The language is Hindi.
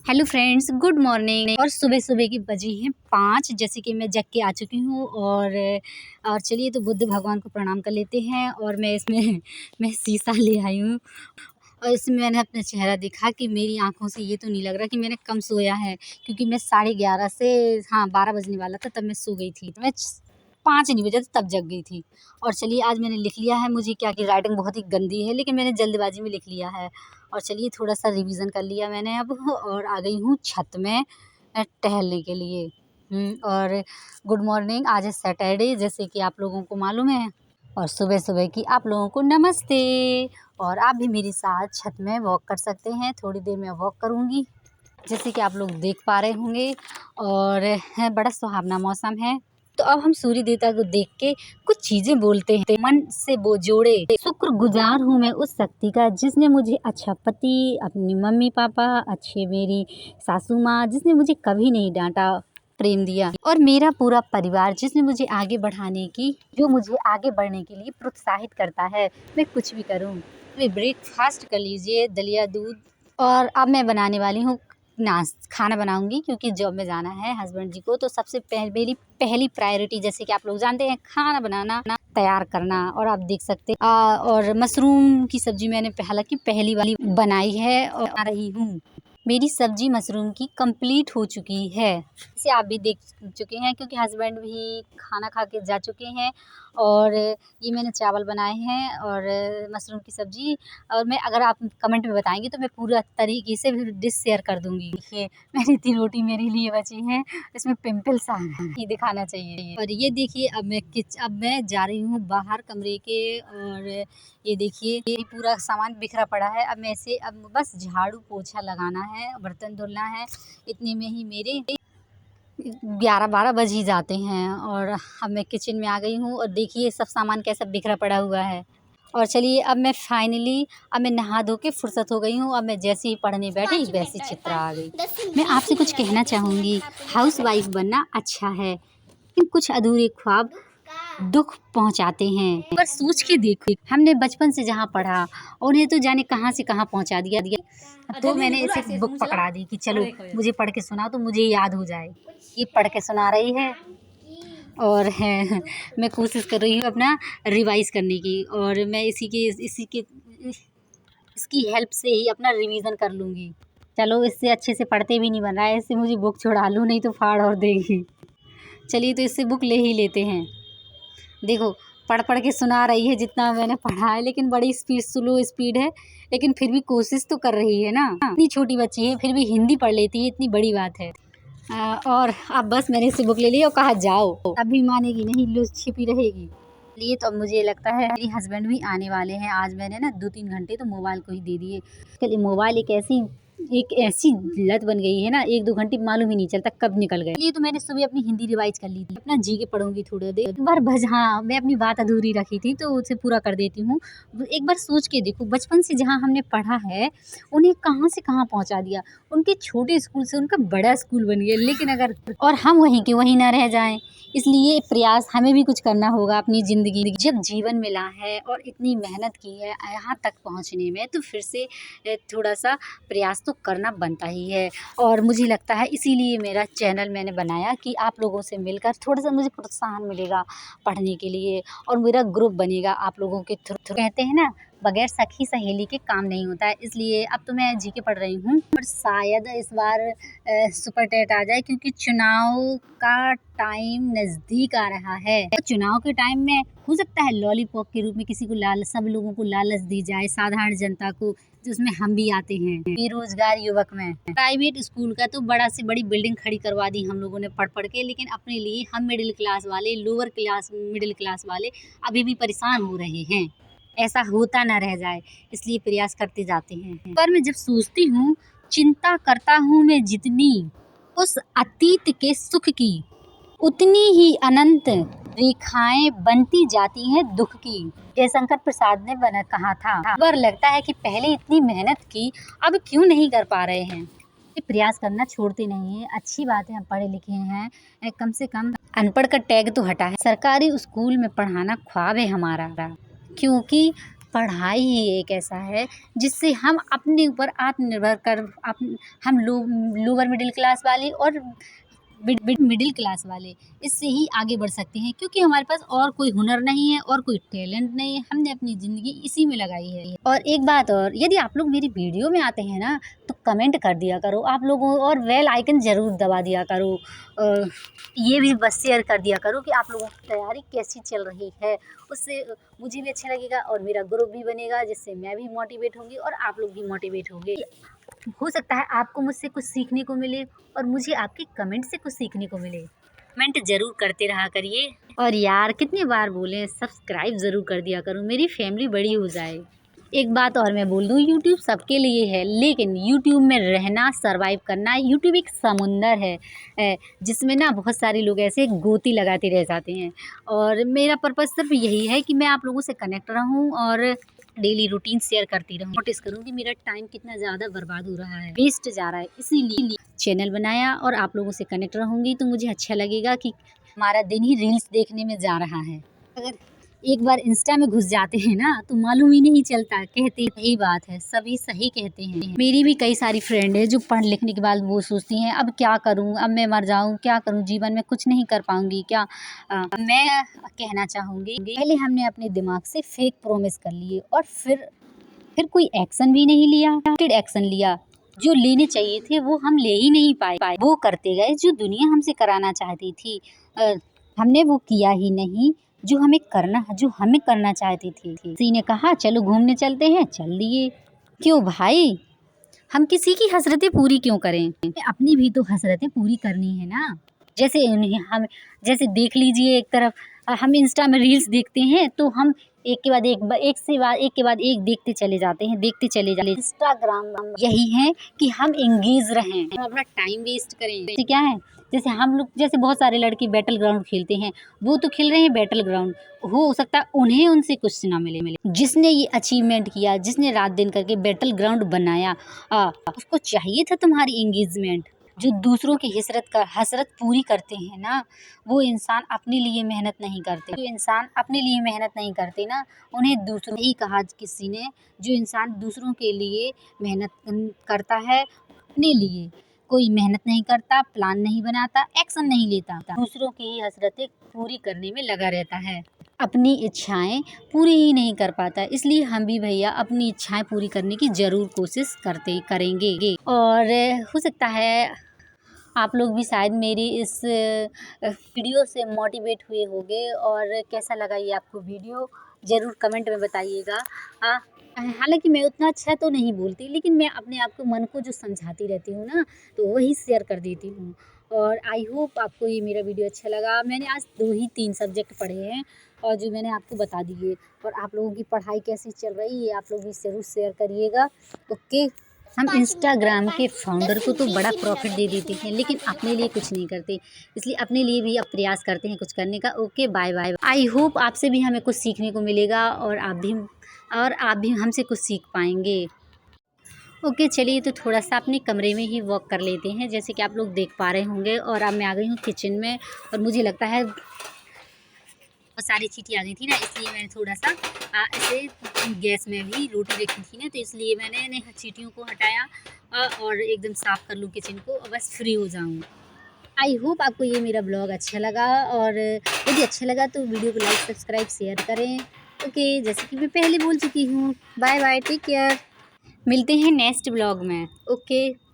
Hello friends, good morning. और सुबह सुबह की बजी हैं 5, जैसे कि मैं जग के आ चुकी हूँ। और चलिए तो बुद्ध भगवान को प्रणाम कर लेते हैं। और मैं इसमें मैं शीशा ले आई हूँ और इसमें मैंने अपना चेहरा देखा कि मेरी आँखों से ये तो नहीं लग रहा कि मैंने कम सोया है, क्योंकि मैं 11:30 से 12 बजने वाला था तब मैं सो गई थी। मैं 5 नहीं बजे तब जग गई थी। और चलिए आज मैंने लिख लिया है, मुझे क्या कि राइटिंग बहुत ही गंदी है, लेकिन मैंने जल्दबाजी में लिख लिया है। और चलिए थोड़ा सा रिवीजन कर लिया मैंने अब, और आ गई हूँ छत में टहलने के लिए। और गुड मॉर्निंग। आज है सैटरडे, जैसे कि आप लोगों को मालूम है। और सुबह सुबह की आप लोगों को नमस्ते। और आप भी मेरे साथ छत में वॉक कर सकते हैं। थोड़ी देर में वॉक करूँगी, जैसे कि आप लोग देख पा रहे होंगे। और है बड़ा सुहावना मौसम है। तो अब हम सूर्य देवता को देख के कुछ चीजें बोलते हैं। मन से वो जोड़े, शुक्रगुजार हूँ मैं उस शक्ति का जिसने मुझे अच्छा पति, अपनी मम्मी पापा, अच्छे मेरी सासू माँ जिसने मुझे कभी नहीं डांटा, प्रेम दिया, और मेरा पूरा परिवार जिसने मुझे आगे बढ़ाने की, जो मुझे आगे बढ़ने के लिए प्रोत्साहित करता है। मैं कुछ भी करूँ। तो ब्रेकफास्ट कर लीजिए, दलिया दूध। और अब मैं बनाने वाली हूँ खाना बनाऊंगी, क्योंकि जॉब में जाना है हस्बैंड जी को। तो सबसे मेरी पहली प्रायोरिटी, जैसे कि आप लोग जानते हैं, खाना बनाना, तैयार करना। और आप देख सकते हैं और मशरूम की सब्जी मैंने हालांकि पहली वाली बनाई है और बना रही हूँ। मेरी सब्जी मशरूम की कंप्लीट हो चुकी है, इसे आप भी देख चुके हैं, क्योंकि हस्बैंड भी खाना खा के जा चुके हैं। और ये मैंने चावल बनाए हैं और मशरूम की सब्जी। और मैं, अगर आप कमेंट में बताएंगे तो मैं पूरा तरीके से डिश शेयर कर दूंगी। देखिए मेरी इतनी रोटी मेरे लिए बची है, इसमें पिंपल्स आ रहे हैं, ये दिखाना चाहिए। और ये देखिए अब मैं जा रही हूँ बाहर कमरे के। और ये देखिए ये पूरा सामान बिखरा पड़ा है। अब बस झाड़ू पोछा लगाना है, बर्तन धुलना है। इतने में ही मेरे 11-12 बज ही जाते हैं। और अब मैं किचन में आ गई हूँ और देखिए सब सामान कैसा बिखरा पड़ा हुआ है। और चलिए अब मैं नहा धो के फुर्सत हो गई हूँ। अब मैं जैसे ही पढ़ने बैठी वैसे चित्रा आ गई। मैं आपसे कुछ कहना चाहूँगी, हाउस वाइफ बनना अच्छा है, लेकिन कुछ अधूरे ख्वाब दुख पहुंचाते हैं। पर सोच के देखो, हमने बचपन से जहाँ पढ़ा और ये तो जाने कहाँ से कहाँ पहुंचा दिया। तो मैंने इसे बुक पकड़ा दी कि चलो मुझे पढ़ के सुनाओ तो मुझे याद हो जाए। ये पढ़ के सुना रही है। और है मैं कोशिश कर रही हूँ अपना रिवाइज करने की। और मैं इसकी हेल्प से ही अपना रिवीजन कर लूँगी। चलो, इससे अच्छे से पढ़ते भी नहीं बन रहा है, इससे मुझे बुक छुड़ा लूँ, नहीं तो फाड़ और देगी। चलिए तो इससे बुक ले ही लेते हैं। देखो पढ़ पढ़ के सुना रही है जितना मैंने पढ़ा है, लेकिन बड़ी स्लो स्पीड है, लेकिन फिर भी कोशिश तो कर रही है ना। इतनी छोटी बच्ची है फिर भी हिंदी पढ़ लेती है, इतनी बड़ी बात है। और अब बस मैंने इससे बुक ले ली और कहा जाओ, अभी मानेगी नहीं, लुच छिपी रहेगी। लिए तो अब मुझे लगता है मेरे हस्बैंड भी आने वाले हैं। आज मैंने ना 2-3 घंटे तो मोबाइल को ही दे दिए। चलिए, मोबाइल एक ऐसी लत बन गई है ना, 1-2 घंटे मालूम ही नहीं चलता कब निकल गए। ये तो मैंने सुबह अपनी हिंदी रिवाइज कर ली थी, अपना जी के पढ़ूंगी थोड़ा देर। एक बार मैं अपनी बात अधूरी रखी थी तो उसे पूरा कर देती हूँ। एक बार सोच के देखो, बचपन से जहाँ हमने पढ़ा है उन्हें कहाँ से कहाँ पहुँचा दिया। उनके छोटे स्कूल से उनका बड़ा स्कूल बन गया, लेकिन अगर और हम वहीं के वहीं ना रह जाएं। इसलिए प्रयास हमें भी कुछ करना होगा अपनी ज़िंदगी। जब जीवन मिला है और इतनी मेहनत की है यहाँ तक पहुँचने में, तो फिर से थोड़ा सा प्रयास तो करना बनता ही है। और मुझे लगता है इसीलिए मेरा चैनल मैंने बनाया कि आप लोगों से मिलकर थोड़ा सा मुझे प्रोत्साहन मिलेगा पढ़ने के लिए, और मेरा ग्रुप बनेगा आप लोगों के थ्रू। कहते हैं ना, बगैर सखी सहेली के काम नहीं होता है। इसलिए अब तो मैं जीके पढ़ रही हूँ, और शायद इस बार सुपर टेट आ जाए, क्योंकि चुनाव का टाइम नज़दीक आ रहा है। तो चुनाव के टाइम में हो सकता है लॉलीपॉप के रूप में किसी को सब लोगों को लालच दी जाए, साधारण जनता को, जिसमें हम भी आते हैं। बेरोजगार युवक में प्राइवेट स्कूल का तो बड़ा से बड़ी बिल्डिंग खड़ी करवा दी हम लोगों ने पढ़ पढ़ के, लेकिन अपने लिए हम मिडिल क्लास वाले, लोअर क्लास मिडिल क्लास वाले अभी भी परेशान हो रहे हैं। ऐसा होता ना रह जाए, इसलिए प्रयास करते जाते हैं। पर मैं जब सोचती हूँ, चिंता करता हूँ मैं जितनी उस अतीत के सुख की, उतनी ही अनंत रेखाएं बनती जाती हैं दुख की। जयशंकर प्रसाद ने कहा था। पर लगता है कि पहले इतनी मेहनत की, अब क्यों नहीं कर पा रहे हैं। ये प्रयास करना छोड़ते नहीं है। अच्छी बात है हम पढ़े लिखे हैं, कम से कम अनपढ़ का टैग तो हटा है। सरकारी स्कूल में पढ़ाना ख्वाब है हमारा, क्योंकि पढ़ाई ही एक ऐसा है जिससे हम अपने ऊपर आत्मनिर्भर कर हम लोअर मिडिल क्लास वाले और मिडिल क्लास वाले इससे ही आगे बढ़ सकते हैं, क्योंकि हमारे पास और कोई हुनर नहीं है और कोई टैलेंट नहीं है। हमने अपनी ज़िंदगी इसी में लगाई है। और एक बात और, यदि आप लोग मेरी वीडियो में आते हैं ना तो कमेंट कर दिया करो आप लोगों, और बेल आइकन ज़रूर दबा दिया करो। ये भी बस शेयर कर दिया करो कि आप लोगों की तैयारी कैसी चल रही है। उससे मुझे भी अच्छा लगेगा और मेरा ग्रुप भी बनेगा, जिससे मैं भी मोटिवेट होंगी और आप लोग भी मोटिवेट होंगे। हो सकता है आपको मुझसे कुछ सीखने को मिले और मुझे आपके कमेंट से कुछ सीखने को मिले। कमेंट ज़रूर करते रहा करिए, और यार कितनी बार बोलें, सब्सक्राइब ज़रूर कर दिया करो, मेरी फैमिली बड़ी हो जाए। एक बात और मैं बोल दूँ, यूट्यूब सबके लिए है, लेकिन यूट्यूब में रहना, सर्वाइव करना, यूट्यूब एक समुंदर है जिसमें ना बहुत सारे लोग ऐसे गोती लगाते रह जाते हैं। और मेरा पर्पज़ सिर्फ यही है कि मैं आप लोगों से कनेक्ट रहूं और डेली रूटीन शेयर करती रहूं। नोटिस करूं कि मेरा टाइम कितना ज़्यादा बर्बाद हो रहा है, वेस्ट जा रहा है, इसीलिए चैनल बनाया और आप लोगों से कनेक्ट रहूँगी तो मुझे अच्छा लगेगा कि हमारा दिन ही रील्स देखने में जा रहा है। अगर एक बार इंस्टा में घुस जाते हैं ना तो मालूम ही नहीं चलता। कहते सही बात है, सभी सही कहते हैं। मेरी भी कई सारी फ्रेंड है जो पढ़ लिखने के बाद वो सोचती हैं अब क्या करूं, अब मैं मर जाऊं, क्या करूं, जीवन में कुछ नहीं कर पाऊंगी क्या। मैं कहना चाहूँगी, पहले हमने अपने दिमाग से फेक प्रोमिस कर लिए और फिर कोई एक्शन भी नहीं लिया। एक्शन लिया, जो लेने चाहिए थे वो हम ले ही नहीं पाए। वो करते गए जो दुनिया हमसे कराना चाहती थी, हमने वो किया ही नहीं जो हमें करना चाहती थी। किसी ने कहा चलो घूमने चलते हैं, चल दिए। क्यों भाई, हम किसी की हसरतें पूरी क्यों करें, अपनी भी तो हसरतें पूरी करनी है ना। जैसे देख लीजिए, एक तरफ हम इंस्टा में रील्स देखते हैं तो हम एक के बाद एक देखते चले जाते हैं। इंस्टाग्राम यही है कि हम एंगेज रहें, हम अपना टाइम वेस्ट करें। जैसे क्या है, जैसे बहुत सारे लड़के बैटल ग्राउंड खेलते हैं, वो तो खेल रहे हैं बैटल ग्राउंड, हो सकता है उन्हें उनसे कुछ ना मिले। जिसने ये अचीवमेंट किया, जिसने रात दिन करके बैटल ग्राउंड बनाया, उसको चाहिए था तुम्हारी एंगेजमेंट। जो दूसरों की हसरत पूरी करते हैं ना, वो इंसान अपने लिए मेहनत नहीं करते ना, उन्हें दूसरों ही कहा किसी ने। जो इंसान दूसरों के लिए मेहनत करता है, अपने लिए कोई मेहनत नहीं करता, प्लान नहीं बनाता, एक्शन नहीं लेता, दूसरों की ही हसरतें पूरी करने में लगा रहता है, अपनी इच्छाएं पूरी ही नहीं कर पाता। इसलिए हम भी भैया अपनी इच्छाएं पूरी करने की ज़रूर कोशिश करेंगे। और हो सकता है आप लोग भी शायद मेरी इस वीडियो से मोटिवेट हुए होंगे, और कैसा लगा ये आपको वीडियो ज़रूर कमेंट में बताइएगा। हालांकि मैं उतना अच्छा तो नहीं बोलती, लेकिन मैं अपने आप को, मन को जो समझाती रहती हूँ ना, तो वही शेयर कर देती हूँ। और आई होप आपको ये मेरा वीडियो अच्छा लगा। मैंने आज 2 ही 3 सब्जेक्ट पढ़े हैं और जो मैंने आपको बता दिए। और आप लोगों की पढ़ाई कैसी चल रही है आप लोग भी ज़रूर शेयर करिएगा। ओके, हम इंस्टाग्राम के फाउंडर को तो बड़ा प्रॉफिट दे देते हैं, लेकिन अपने लिए कुछ नहीं करते, इसलिए अपने लिए भी अब प्रयास करते हैं कुछ करने का। Okay, bye bye. I hope आपसे भी हमें कुछ सीखने को मिलेगा और आप भी हमसे कुछ सीख पाएंगे। ओके, चलिए तो थोड़ा सा अपने कमरे में ही वॉक कर लेते हैं, जैसे कि आप लोग देख पा रहे होंगे। और अब मैं आ गई हूँ किचन में, और मुझे लगता है बहुत सारी चीटी आ गई थी ना, इसलिए मैंने थोड़ा सा ऐसे गैस में भी रोटी रखी थी ना, तो इसलिए मैंने चीटियों को हटाया और एकदम साफ़ कर लूँ किचन को और बस फ्री हो जाऊँ। आई होप आपको ये मेरा ब्लॉग अच्छा लगा, और यदि अच्छा लगा तो वीडियो को लाइक, सब्सक्राइब, शेयर करें। ओके, जैसे कि मैं पहले बोल चुकी हूँ, बाय बाय, टेक केयर। मिलते हैं नेक्स्ट ब्लॉग में। ओके।